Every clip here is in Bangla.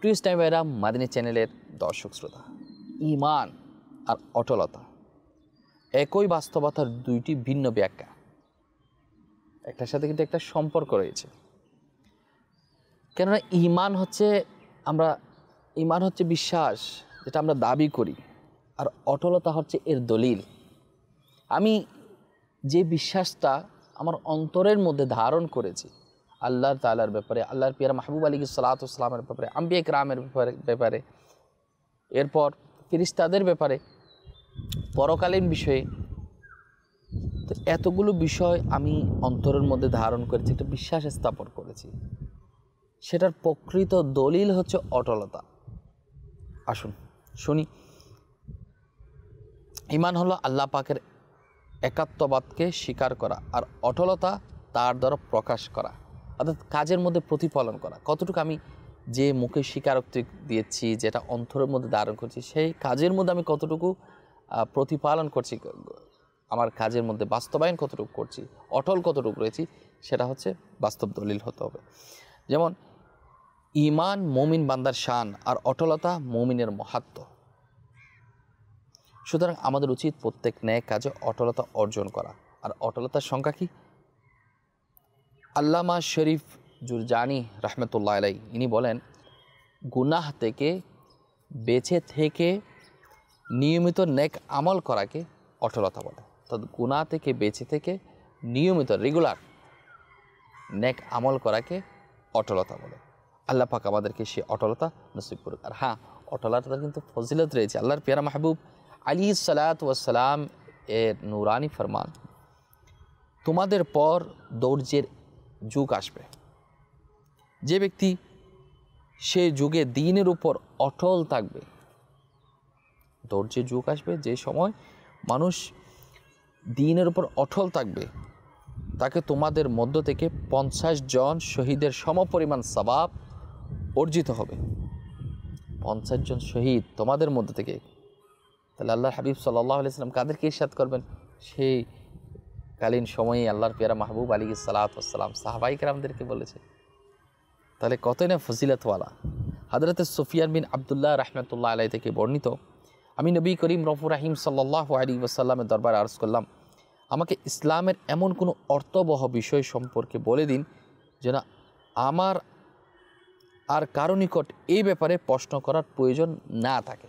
প্রিয় ইসলামী ভাইরা, মাদিনী চ্যানেলের দর্শক শ্রোতা, ঈমান আর অটলতা একই বাস্তবতার দুইটি ভিন্ন ব্যাখ্যা। একটার সাথে কিন্তু একটা সম্পর্ক রয়েছে। কেননা ঈমান হচ্ছে বিশ্বাস, যেটা আমরা দাবি করি, আর অটলতা হচ্ছে এর দলিল। আমি যে বিশ্বাসটা আমার অন্তরের মধ্যে ধারণ করেছি আল্লাহ তাআলার ব্যাপারে, আল্লাহর পিয়ারা মাহবুব আলাইহিস সালাতু ওয়াস সালামের ব্যাপারে, আম্বিয়া কিরামের ব্যাপারে, এরপর ফেরেশতাদের ব্যাপারে, পরকালীন বিষয়ে, তো এতগুলো বিষয় আমি অন্তরের মধ্যে ধারণ করেছি, একটা বিশ্বাস স্থাপন করেছি। সেটার প্রকৃত দলিল হচ্ছে অটলতা। আসুন শুনি। ঈমান হলো আল্লাহ পাকের একাত্মবাদকে স্বীকার করা, আর অটলতা তার দ্বারা প্রকাশ করা, অর্থাৎ কাজের মধ্যে প্রতিফলন করা। কতটুকু আমি যে মুখে স্বীকারোক্তি দিয়েছি, যেটা অন্তরের মধ্যে ধারণ করছি, সেই কাজের মধ্যে আমি কতটুকু প্রতিপালন করছি, আমার কাজের মধ্যে বাস্তবায়ন কতটুকু করছি, অটল কতটুকু রয়েছি, সেটা হচ্ছে বাস্তব দলিল হতে হবে। যেমন ঈমান মুমিন বান্দার শান, আর অটলতা মুমিনের মাহাত্ম্য। সুতরাং আমাদের উচিত প্রত্যেক ন্যায় কাজে অটলতা অর্জন করা। আর অটলতার সংখ্যা কি? আল্লামা শরীফ জুরজানি রাহমাতুল্লাহ আলাইহি ইনি বলেন, গুনাহ থেকে বেঁচে থেকে নিয়মিত নেক আমল করাকে অটলতা বলে। অর্থাৎ গুনাহ থেকে বেঁচে থেকে নিয়মিত রেগুলার নেক আমল করাকে অটলতা বলে। আল্লাহ পাক আমাদেরকে সে অটলতা নসিব করুক। আর হ্যাঁ, অটলতার কিন্তু ফজিলত রয়েছে। আল্লাহর পিয়ারা মাহবুব আলাইহিস সালাতু ওয়াস সালাম এর নূরানি ফরমান, তোমাদের পর দৌর্যের যুগ আসবে, যে ব্যক্তি সে যুগে দ্বীনের উপর অটল থাকবে। দৌর্যের যুগ আসবে যে সময় মানুষ দ্বীনের উপর অটল থাকবে, তাকে তোমাদের মধ্য থেকে 50 জন শহীদের সমপরিমাণ সওয়াব অর্জিত হবে। 50 জন শহীদ তোমাদের মধ্য থেকে। তাহলে আল্লাহর হাবিব সাল্লাল্লাহু আলাইহি ওয়াসাল্লাম কাদেরকে ইরশাদ করবেন? সেই কালীন সময়ে আল্লাহর পেয়ারা মাহবুব আলাইহিস সালাতু ওয়াস সালাম সাহাবায়ে কেরামদেরকে বলেছে। তাহলে কতই না ফজিলতওয়ালা। হযরত সুফিয়ান বিন আব্দুল্লাহ রাহমাতুল্লাহ আলাইহি থেকে বর্ণিত, আমি নবী করিম রফুর রাহিম সাল্লাল্লাহু আলাইহি ওয়াসাল্লামের দরবারে আরজ করলাম, আমাকে ইসলামের এমন কোনো অর্থবহ বিষয় সম্পর্কে বলে দিন যেন আমার আর কারো নিকট এই ব্যাপারে প্রশ্ন করার প্রয়োজন না থাকে।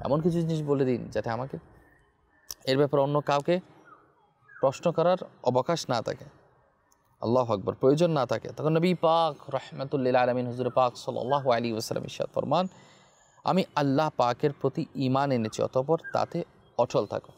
এমন কিছু জিনিস বলে দিন যাতে আমাকে এর ব্যাপারে অন্য কাউকে প্রশ্ন করার অবকাশ না থাকে, আল্লাহু আকবার, প্রয়োজন না থাকে। তখন নবী পাক রাহমাতুল লিল আলামিন হুজুর পাক সাল্লাল্লাহু আলাইহি ওয়াসাল্লাম ইরশাদ ফরমান, আমি আল্লাহ পাকের প্রতি ঈমান এনেছি, অতঃপর তাতে অটল থাকো।